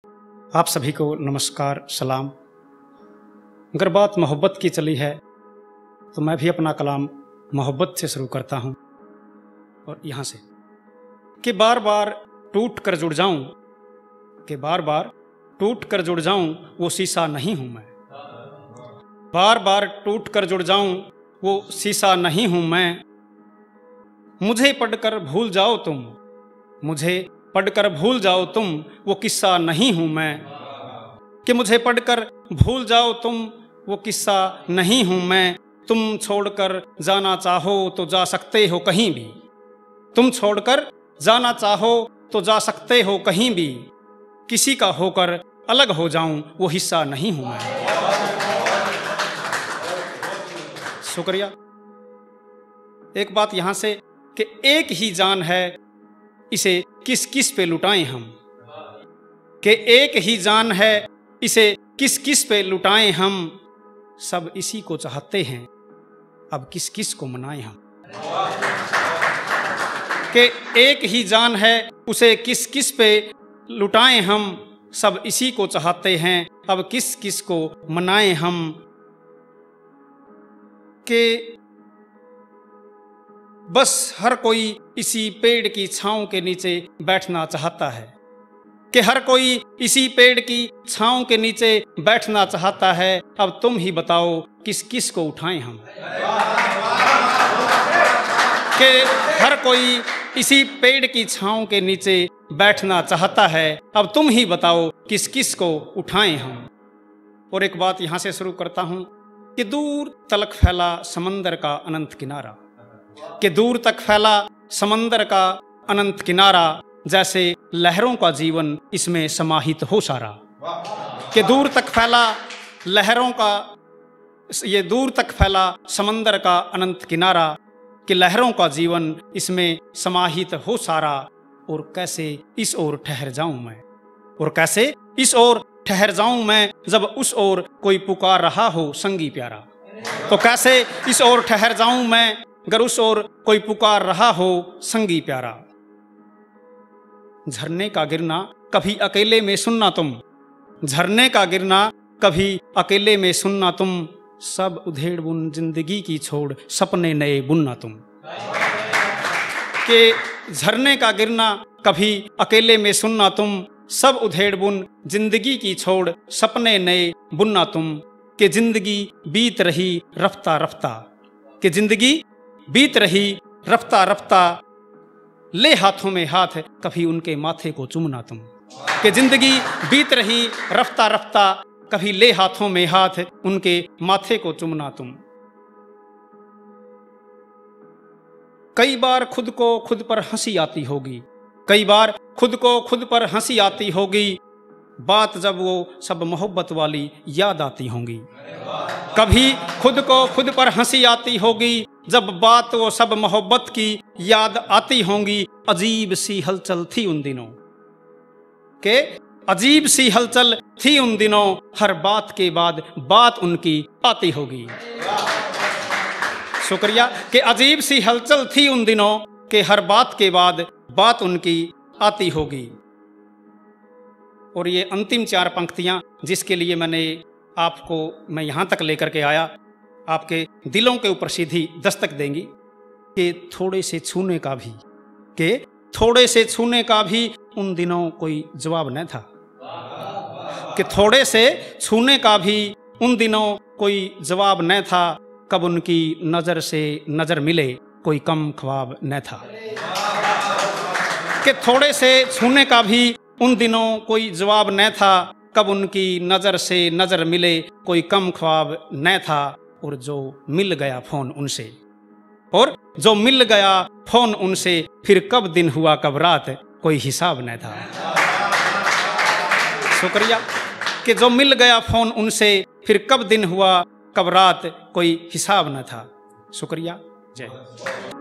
आप सभी को नमस्कार, सलाम। अगर बात मोहब्बत की चली है तो मैं भी अपना कलाम मोहब्बत से शुरू करता हूँ और यहाँ से कि बार बार टूट कर जुड़ जाऊँ, कि बार बार टूट कर जुड़ जाऊँ वो शीशा नहीं हूँ मैं। बार बार टूट कर जुड़ जाऊँ वो शीशा नहीं हूँ मैं। मुझे पढ़कर भूल जाओ तुम, मुझे पढ़कर भूल जाओ तुम, वो किस्सा नहीं हूं मैं। कि मुझे पढ़कर भूल जाओ तुम, वो किस्सा नहीं हूं मैं। तुम छोड़कर जाना चाहो तो जा सकते हो कहीं भी, तुम छोड़कर जाना चाहो तो जा सकते हो कहीं भी। किसी का होकर अलग हो जाऊं वो हिस्सा नहीं हूं मैं। शुक्रिया। एक बात यहां से कि एक ही जान है, इसे किस किस पे लुटाएं हम। कि एक ही जान है, इसे किस किस पे लुटाएं हम। सब इसी को चाहते हैं, अब किस किस को मनाएं हम। कि एक ही जान है, उसे किस किस पे लुटाएं हम। सब इसी को चाहते हैं, अब किस किस को मनाएं हम। कि बस हर कोई इसी पेड़ की छांव के नीचे बैठना चाहता है। कि हर कोई इसी पेड़ की छांव के नीचे बैठना चाहता है। अब तुम ही बताओ किस किस को उठाएं हम। कि हर कोई इसी पेड़ की छांव के नीचे बैठना चाहता है। अब तुम ही बताओ किस किस को उठाएं हम। और एक बात यहां से शुरू करता हूं कि दूर तलक फैला समंदर का अनंत किनारा। कि दूर तक फैला समंदर का अनंत किनारा, जैसे लहरों का जीवन इसमें समाहित हो सारा। कि दूर तक फैला लहरों का, ये दूर तक फैला समंदर का अनंत किनारा, कि लहरों का जीवन इसमें समाहित हो सारा। और कैसे इस ओर ठहर जाऊं मैं, और कैसे इस ओर ठहर जाऊं मैं, जब उस ओर कोई पुकार रहा हो संगी प्यारा। तो कैसे इस ओर ठहर जाऊं मैं, अगर उस ओर कोई पुकार रहा हो संगी प्यारा। झरने का गिरना कभी अकेले में सुनना तुम, झरने का गिरना कभी अकेले में सुनना तुम। सब उधेड़ बुन जिंदगी की छोड़ सपने नए बुनना तुम। कि झरने का गिरना कभी अकेले में सुनना तुम, सब उधेड़ बुन जिंदगी की छोड़ सपने नए बुनना तुम। कि जिंदगी बीत रही रफ्ता रफ्ता, कि जिंदगी बीत रही रफ्ता रफ्ता, ले हाथों में हाथ कभी उनके माथे को चूमना तुम। कि जिंदगी बीत रही रफ्ता रफ्ता, कभी ले हाथों में हाथ उनके माथे को चूमना तुम। कई बार खुद को खुद पर हंसी आती होगी, कई बार खुद को खुद पर हंसी आती होगी, बात जब वो सब मोहब्बत वाली याद आती होंगी। कभी खुद को खुद पर हंसी आती होगी, जब बात वो सब मोहब्बत की याद आती होंगी। अजीब सी हलचल थी उन दिनों, के अजीब सी हलचल थी उन दिनों, हर बात के बाद बात उनकी आती होगी। शुक्रिया। कि अजीब सी हलचल थी उन दिनों, के हर बात के बाद बात उनकी आती होगी। और ये अंतिम चार पंक्तियां जिसके लिए मैं यहां तक लेकर के आया, आपके दिलों के ऊपर सीधी दस्तक देंगी। कि थोड़े से छूने का भी, कि थोड़े से छूने का भी उन दिनों कोई जवाब न था। कि थोड़े से छूने का भी उन दिनों कोई जवाब न था, कब उनकी नजर से नजर मिले कोई कम ख्वाब न था। कि थोड़े से छूने का भी उन दिनों कोई जवाब न था, कब उनकी नजर से नजर मिले कोई कम ख्वाब न था। और जो मिल गया फोन उनसे, और जो मिल गया फोन उनसे, फिर कब दिन हुआ कब रात कोई हिसाब न था। शुक्रिया। कि जो मिल गया फोन उनसे, फिर कब दिन हुआ कब रात कोई हिसाब न था। शुक्रिया। जय हिंद।